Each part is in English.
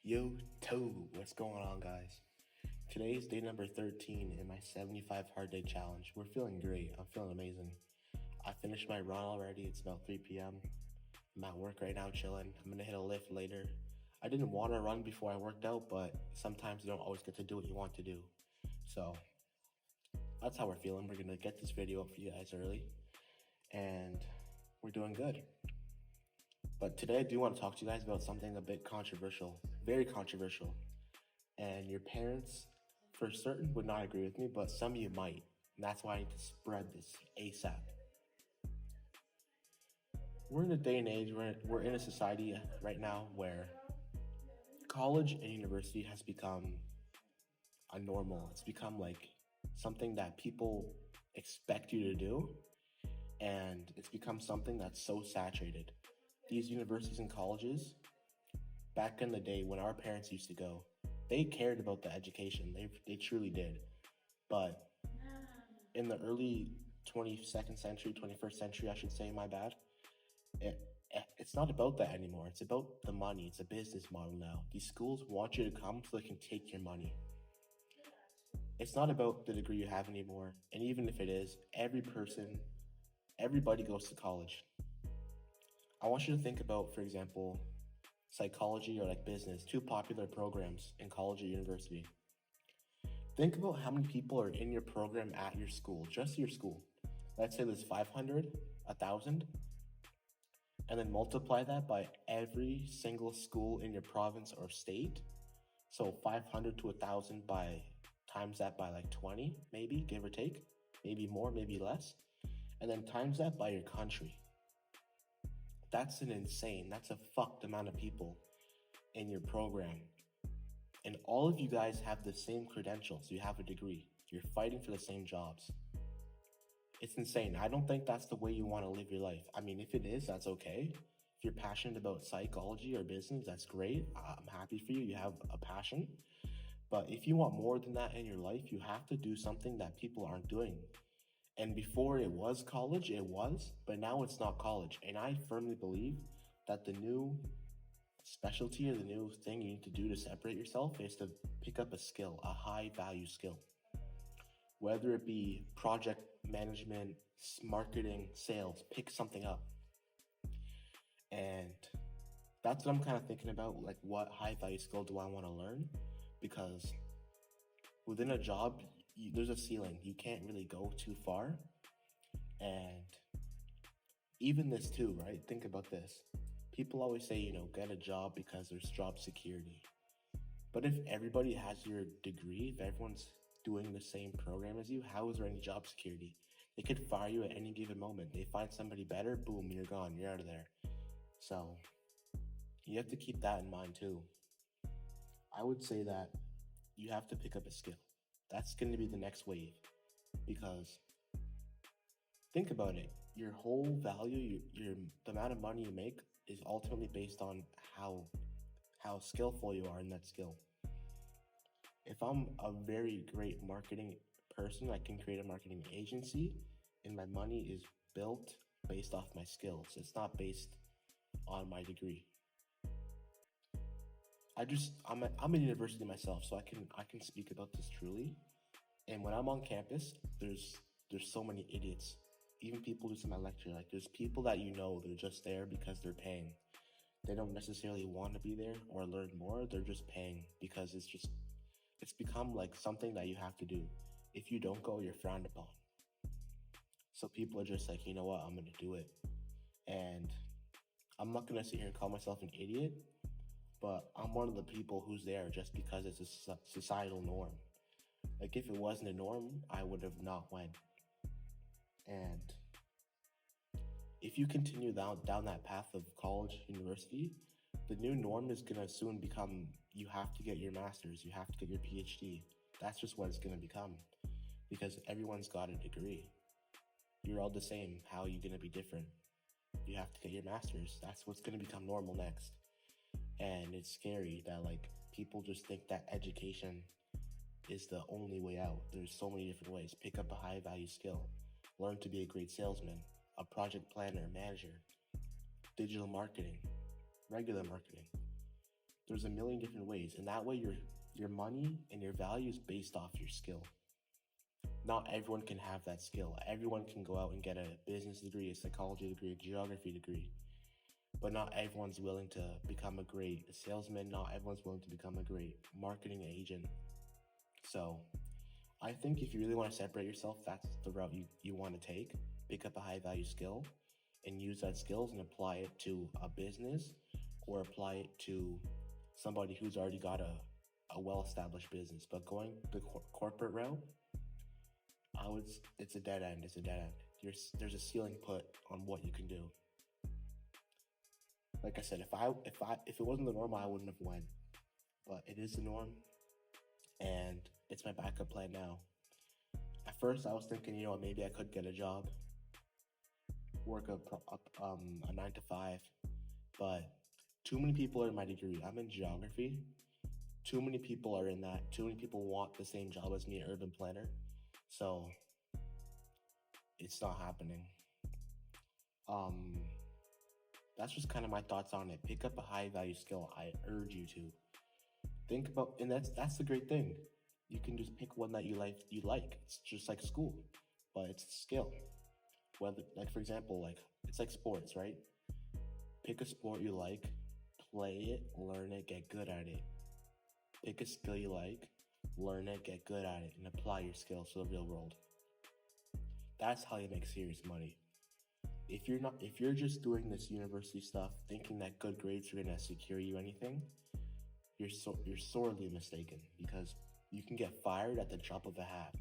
Yo, Toe, what's going on, guys? Today is day number 13 in my 75 hard day challenge. We're feeling great. I'm feeling amazing. I finished my run already. It's about 3 p.m. I'm at work right now chilling. I'm gonna hit a lift later. I didn't want to run before I worked out, but sometimes you don't always get to do what you want to do. So that's how we're feeling. We're gonna get this video up for you guys early, and we're doing good. But today I do want to talk to you guys about something a bit controversial, very controversial. And your parents, for certain, would not agree with me, but some of you might. And that's why I need to spread this ASAP. We're in a day and age, we're in a society right now where college and university has become a normal. It's become like something that people expect you to do. And it's become something that's so saturated. These universities and colleges, back in the day when our parents used to go, they cared about the education. They truly did. But in the early 22nd century, 21st century, I should say, my bad, it's not about that anymore. It's about the money. It's a business model now. These schools want you to come so they can take your money. It's not about the degree you have anymore. And even if it is, everybody goes to college. I want you to think about, for example, psychology or like business, two popular programs in college or university. Think about how many people are in your program at your school, just your school. Let's say there's 500, 1,000, and then multiply that by every single school in your province or state. So 500 to 1,000 by times that by like 20, maybe, give or take, maybe more, maybe less, and then times that by your country. That's a fucked amount of people in your program. And all of you guys have the same credentials. You have a degree. You're fighting for the same jobs. It's insane. I don't think that's the way you want to live your life. I mean, if it is, that's okay. If you're passionate about psychology or business, that's great. I'm happy for you. You have a passion. But if you want more than that in your life, you have to do something that people aren't doing. And before it was college, it was, but now it's not college. And I firmly believe that the new specialty or the new thing you need to do to separate yourself is to pick up a skill, a high value skill. Whether it be project management, marketing, sales, pick something up. And that's what I'm kind of thinking about, like what high value skill do I want to learn? Because within a job, there's a ceiling. You can't really go too far. And even this too, right? Think about this. People always say, get a job because there's job security. But if everybody has your degree, if everyone's doing the same program as you, how is there any job security? They could fire you at any given moment. They find somebody better, boom, you're gone, you're out of there. So you have to keep that in mind too. I would say that you have to pick up a skill. That's going to be the next wave, because think about it. Your whole value, the amount of money you make is ultimately based on how skillful you are in that skill. If I'm a very great marketing person, I can create a marketing agency, and my money is built based off my skills. It's not based on my degree. I'm a university myself, so I can speak about this truly. And when I'm on campus, there's so many idiots. Even people who's in my lecture, like there's people that they're just there because they're paying. They don't necessarily want to be there or learn more. They're just paying because it's become like something that you have to do. If you don't go, you're frowned upon. So people are just like, you know what, I'm gonna do it. And I'm not gonna sit here and call myself an idiot, but I'm one of the people who's there just because it's a societal norm. Like if it wasn't a norm, I would have not went. And if you continue down that path of college, university, the new norm is gonna soon become you have to get your master's, you have to get your PhD. That's just what it's gonna become, because everyone's got a degree. You're all the same. How are you gonna be different? You have to get your master's. That's what's gonna become normal next. And it's scary that like people just think that education is the only way out. There's so many different ways. Pick up a high value skill. Learn to be a great salesman, a project planner, manager, digital marketing, regular marketing. There's a million different ways, and that way your money and your value is based off your skill. Not everyone can have that skill. Everyone can go out and get a business degree, a psychology degree, a geography degree, but not everyone's willing to become a great salesman. Not everyone's willing to become a great marketing agent. So I think if you really want to separate yourself, that's the route you want to take. Pick up a high value skill and use that skills and apply it to a business or apply it to somebody who's already got a well-established business. But going the corporate route, it's a dead end. It's a dead end. There's a ceiling put on what you can do. Like I said, if it wasn't the norm, I wouldn't have went. But it is the norm, and it's my backup plan now. At first, I was thinking, maybe I could get a job, work a 9 to 5, but too many people are in my degree. I'm in geography. Too many people are in that. Too many people want the same job as me, urban planner. So it's not happening. That's just kind of my thoughts on it. Pick up a high value skill. I urge you to think about, and that's the great thing. You can just pick one that you like. It's just like school, but it's a skill. Whether, like, for example, like it's like sports, right? Pick a sport you like, play it, learn it, get good at it. Pick a skill you like, learn it, get good at it, and apply your skills to the real world. That's how you make serious money. If you're just doing this university stuff, thinking that good grades are gonna secure you anything, you're sorely mistaken, because you can get fired at the drop of a hat.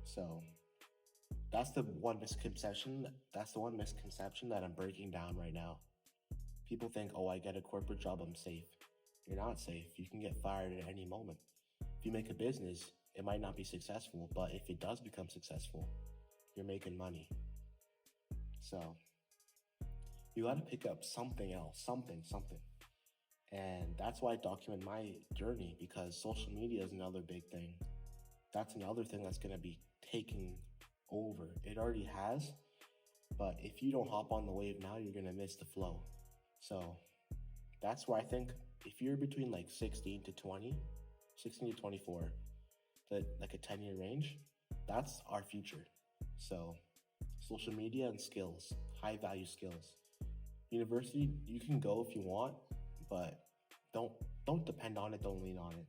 So that's the one misconception. That's the one misconception that I'm breaking down right now. People think, oh, I get a corporate job, I'm safe. You're not safe. You can get fired at any moment. If you make a business, it might not be successful, but if it does become successful, you're making money. So you got to pick up something else, something. And that's why I document my journey, because social media is another big thing. That's another thing that's going to be taking over. It already has, but if you don't hop on the wave now, you're going to miss the flow. So that's why I think if you're between like 16 to 24, like a 10-year range, that's our future. So social media and skills, high value skills. University, you can go if you want, but don't depend on it, don't lean on it.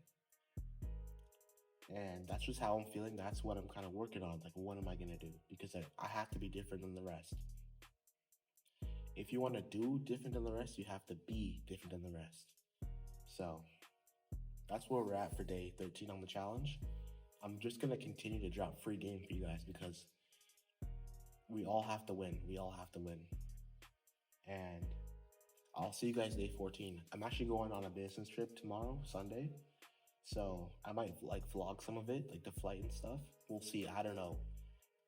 And that's just how I'm feeling. That's what I'm kind of working on. Like, what am I going to do? Because I have to be different than the rest. If you want to do different than the rest, you have to be different than the rest. So that's where we're at for day 13 on the challenge. I'm just going to continue to drop free game for you guys, because we all have to win. We all have to win. And I'll see you guys day 14. I'm actually going on a business trip tomorrow, Sunday. So I might like vlog some of it, like the flight and stuff. We'll see. I don't know.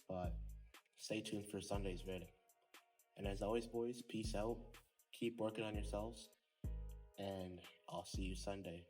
But stay tuned for Sunday's vid. And as always, boys, peace out. Keep working on yourselves. And I'll see you Sunday.